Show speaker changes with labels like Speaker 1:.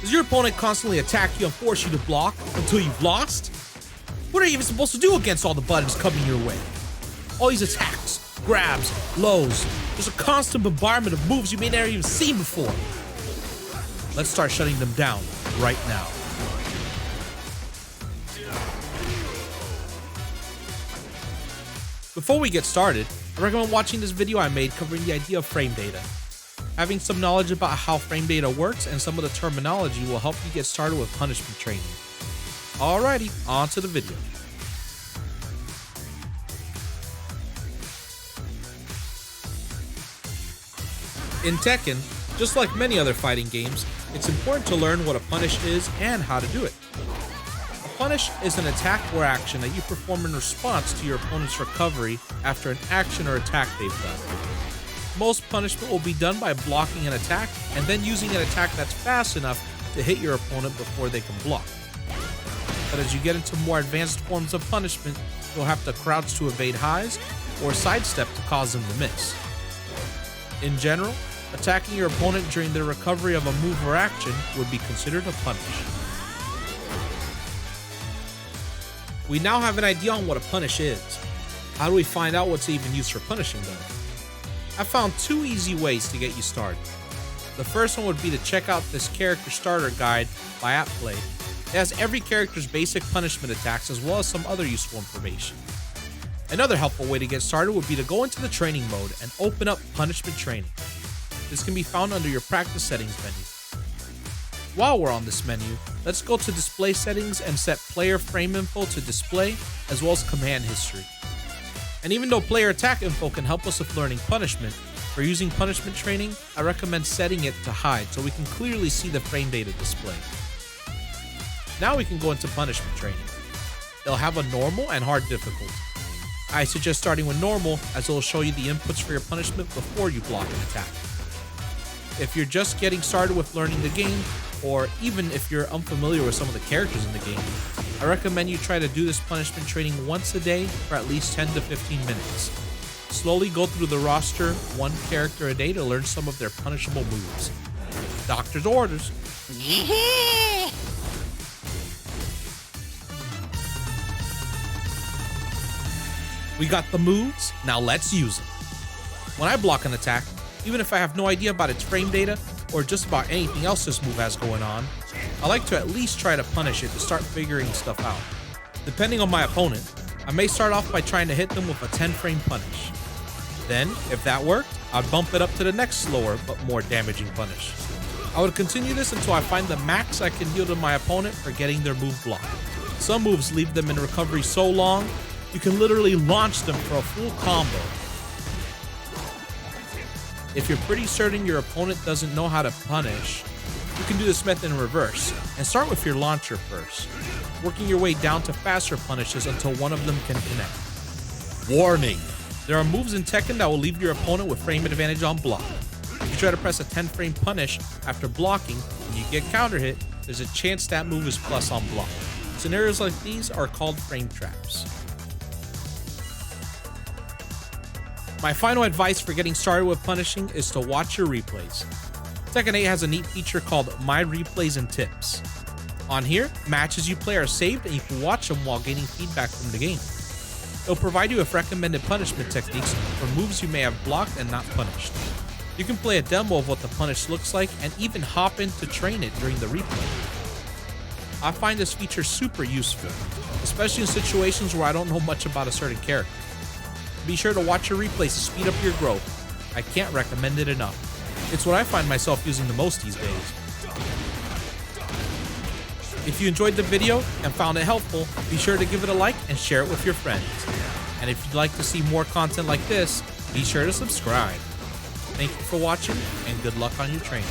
Speaker 1: Does your opponent constantly attack you and force you to block until you've lost? What are you even supposed to do against all the buttons coming your way? All these attacks, grabs, lows. There's a constant bombardment of moves you may never even seen before. Let's start shutting them down right now. Before we get started, I recommend watching this video I made covering the idea of frame data. Having some knowledge about how frame data works and some of the terminology will help you get started with punishment training. Alrighty, on to the video. In Tekken, just like many other fighting games, it's important to learn what a punish is and how to do it. A punish is an attack or action that you perform in response to your opponent's recovery after an action or attack they've done. Most punishment will be done by blocking an attack and then using an attack that's fast enough to hit your opponent before they can block. But as you get into more advanced forms of punishment, you'll have to crouch to evade highs or sidestep to cause them to miss. In general, attacking your opponent during their recovery of a move or action would be considered a punish. We now have an idea on what a punish is. How do we find out what's even used for punishing them? I found two easy ways to get you started. The first one would be to check out this character starter guide by AppPlay. It has every character's basic punishment attacks as well as some other useful information. Another helpful way to get started would be to go into the training mode and open up punishment training. This can be found under your practice settings menu. While we're on this menu, let's go to display settings and set player frame info to display as well as command history. And even though player attack info can help us with learning punishment, for using punishment training, I recommend setting it to hide so we can clearly see the frame data display. Now we can go into punishment training. It'll have a normal and hard difficulty. I suggest starting with normal as it will show you the inputs for your punishment before you block an attack. If you're just getting started with learning the game, or even if you're unfamiliar with some of the characters in the game, I recommend you try to do this punishment training once a day for at least 10 to 15 minutes. Slowly go through the roster one character a day to learn some of their punishable moves. Doctor's orders. We got the moves, now let's use them. When I block an attack, even if I have no idea about its frame data or just about anything else this move has going on, I like to at least try to punish it to start figuring stuff out. Depending on my opponent, I may start off by trying to hit them with a 10 frame punish. Then, if that worked, I'd bump it up to the next slower but more damaging punish. I would continue this until I find the max I can deal to my opponent for getting their move blocked. Some moves leave them in recovery so long, you can literally launch them for a full combo. If you're pretty certain your opponent doesn't know how to punish, you can do this method in reverse and start with your launcher first, working your way down to faster punishes until one of them can connect. Warning! There are moves in Tekken that will leave your opponent with frame advantage on block. If you try to press a 10 frame punish after blocking and you get counter hit, there's a chance that move is plus on block. Scenarios like these are called frame traps. My final advice for getting started with punishing is to watch your replays. Tekken 8 has a neat feature called My Replays and Tips. On here, matches you play are saved and you can watch them while gaining feedback from the game. It'll provide you with recommended punishment techniques for moves you may have blocked and not punished. You can play a demo of what the punish looks like and even hop in to train it during the replay. I find this feature super useful, especially in situations where I don't know much about a certain character. Be sure to watch your replays to speed up your growth. I can't recommend it enough. It's what I find myself using the most these days. If you enjoyed the video and found it helpful, be sure to give it a like and share it with your friends. And if you'd like to see more content like this, be sure to subscribe. Thank you for watching and good luck on your training.